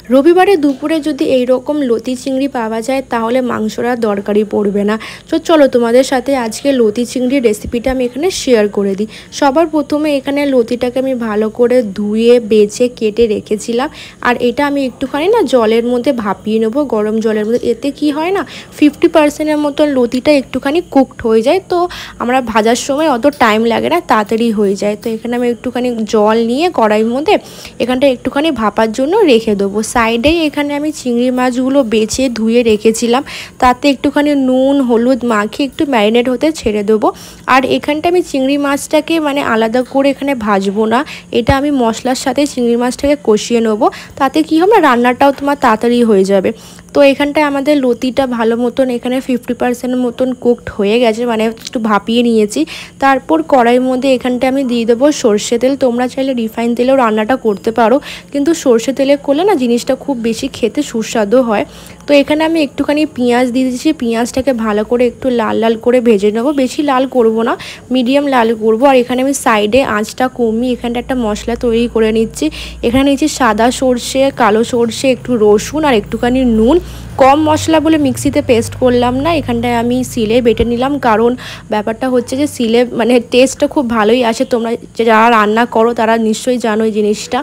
রবিবারে দুপুরে যদি এই রকম লতি চিংড়ি পাওয়া যায় তাহলে মাংসর আর দরকারই পড়বে না। তো চলো তোমাদের সাথে আজকে লতি চিংড়ির রেসিপিটা আমি এখানে শেয়ার করে দিই। সবার প্রথমে এখানে লতিটাকে আমি ভালো করে ধুয়ে বেছে কেটে রেখেছিলাম। আর এটা আমি একটুখানি না জলের মধ্যে ভাপিয়ে নেবো, গরম জলের মধ্যে। এতে কি হয় না 50%-এর মতন লতিটা একটুখানি কুকড হয়ে যায়, তো আমরা ভাজার সময় অত টাইম লাগে না, তাড়াতাড়ি হয়ে যায়। তো এখানে আমি একটুখানি জল নিয়ে কড়াইয়ের মধ্যে এখানটা একটুখানি ভাপার জন্য রেখে দেবো। সাইডে এখানে আমি চিংড়ি মাছগুলো বেছে ধুয়ে রেখেছিলাম, তাতে একটুখানি নুন হলুদ মাখিয়ে একটু ম্যারিনেট হতে ছেড়ে দেবো। আর এখানটা আমি চিংড়ি মাছটাকে মানে আলাদা করে এখানে ভাজবো না, এটা আমি মশলার সাথে চিংড়ি মাছটাকে কষিয়ে নেবো। তাতে কি হবে, রান্নাটাও তোমার তাড়াতাড়ি হয়ে যাবে। তো এখানটায় আমাদের লতিটা ভালো মতন এখানে 50% মতন কুকড হয়ে গেছে, মানে একটু ভাপিয়ে নিয়েছি। তারপর কড়াইয়ের মধ্যে এখানটায় আমি দিয়ে দেবো সর্ষে তেল। তোমরা চাইলে রিফাইন তেলেও রান্নাটা করতে পারো, কিন্তু সর্ষে তেলে করলে না জিনিসটা খুব বেশি খেতে সুস্বাদু হয়। তো এখানে আমি একটুখানি পেঁয়াজ দিয়ে দিচ্ছি। পেঁয়াজটাকে ভালো করে একটু লাল লাল করে ভেজে নেবো, বেশি লাল করব না, মিডিয়াম লাল করব। আর এখানে আমি সাইডে আঁচটা কমিয়ে এখানটা একটা মশলা তৈরি করে নিচ্ছি। এখানে নিচ্ছি সাদা সর্ষে, কালো সর্ষে, একটু রসুন আর একটুখানি নুন। কম মশলা বলে মিক্সিতে পেস্ট করলাম না, এখানটায় আমি সিলে বেটে নিলাম। কারণ ব্যাপারটা হচ্ছে যে সিলে মানে টেস্টটা খুব ভালোই আসে, তোমরা যারা রান্না করো তারা নিশ্চয়ই জানো এই জিনিসটা।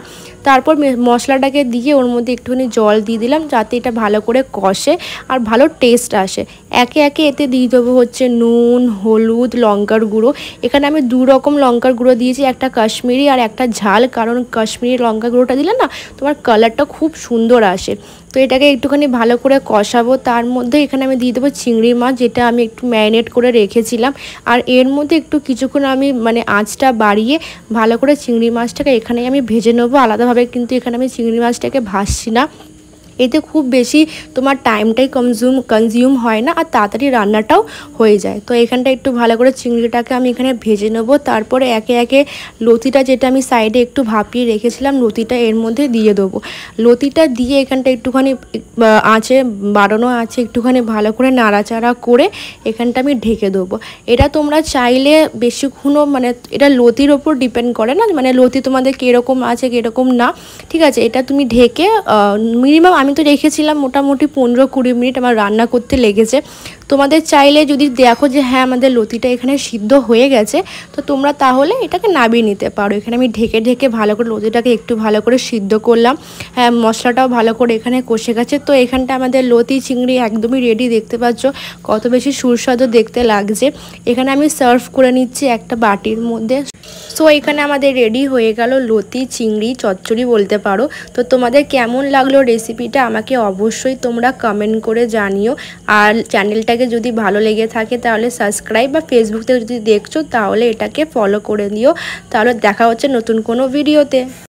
তারপর মশলাটাকে দিয়ে ওর মধ্যে একটুখানি জল দিয়ে দিলাম, যাতে এটা ভালো করে কষে আর ভালো টেস্ট আসে। একে একে এতে দিয়ে দেবো হচ্ছে নুন হলুদ লঙ্কার গুঁড়ো। এখানে আমি 2 রকম লঙ্কার গুঁড়ো দিয়েছি, একটা কাশ্মীরি আর একটা ঝাল। কারণ কাশ্মীরি লঙ্কা গুঁড়োটা দিলে না তোমার কালারটা খুব সুন্দর আসে। তো এটাকে একটুখানি ভালো করে কষাবো। তার মধ্যে এখানে আমি দিয়ে দেবো চিংড়ি মাছ, যেটা আমি একটু ম্যারিনেট করে রেখেছিলাম। আর এর মধ্যে একটু কিছুক্ষণ আমি মানে আঁচটা বাড়িয়ে ভালো করে চিংড়ি মাছটাকে এখানে আমি ভেজে নেবো আলাদাভাবে। কিন্তু এখানে আমি চিংড়ি মাছটাকে ভাজছি না, এতে খুব বেশি তোমার টাইমটাই কনজিউম হয় না আর তাড়াতাড়ি রান্নাটাও হয়ে যায়। তো এখানটা একটু ভালো করে চিংড়িটাকে আমি এখানে ভেজে নেবো। তারপরে একে একে লতিটা, যেটা আমি সাইডে একটু ভাপিয়ে রেখেছিলাম, লতিটা এর মধ্যে দিয়ে দেবো। লতিটা দিয়ে এখানটা একটুখানি আঁচে বাড়ানো আছে, একটুখানি ভালো করে নাড়াচাড়া করে এখানটা আমি ঢেকে দেবো। এটা তোমরা চাইলে বেশিক্ষণও মানে এটা লতির ওপর ডিপেন্ড করে না, মানে লতি তোমাদের কীরকম আছে কীরকম না, ঠিক আছে। এটা তুমি ঢেকে মিনিমাম আমি তো রেখেছিলাম মোটামুটি 15-20 মিনিট আমার রান্না করতে লেগেছে। তোমাদের চাইলে যদি দেখো যে হ্যাঁ আমাদের লতিটা এখানে সিদ্ধ হয়ে গেছে, তো তোমরা তাহলে এটাকে নামিয়ে নিতে পারো। এখানে আমি ঢেকে ঢেকে ভালো করে লতিটাকে একটু ভালো করে সিদ্ধ করলাম। হ্যাঁ, মশলাটাও ভালো করে এখানে কষে গেছে। তো এখানটা আমাদের লতি চিংড়ি একদমই রেডি, দেখতে পাচ্ছ কত বেশি সুস্বাদু দেখতে লাগছে। এখানে আমি সার্ভ করে নিচ্ছি একটা বাটির মধ্যে। সো এখানে আমাদের রেডি হয়ে গেল লতি চিংড়ি চচ্চড়ি বলতে পারো। তো তোমাদের কেমন লাগলো রেসিপিটা আমাকে অবশ্যই তোমরা কমেন্ট করে জানিও। আর চ্যানেলটাকে যদি ভালো লেগে থাকে তাহলে সাবস্ক্রাইব, বা ফেসবুক থেকে যদি দেখছো তাহলে এটাকে ফলো করে দিও। তাহলে দেখা হচ্ছে নতুন কোনো ভিডিওতে।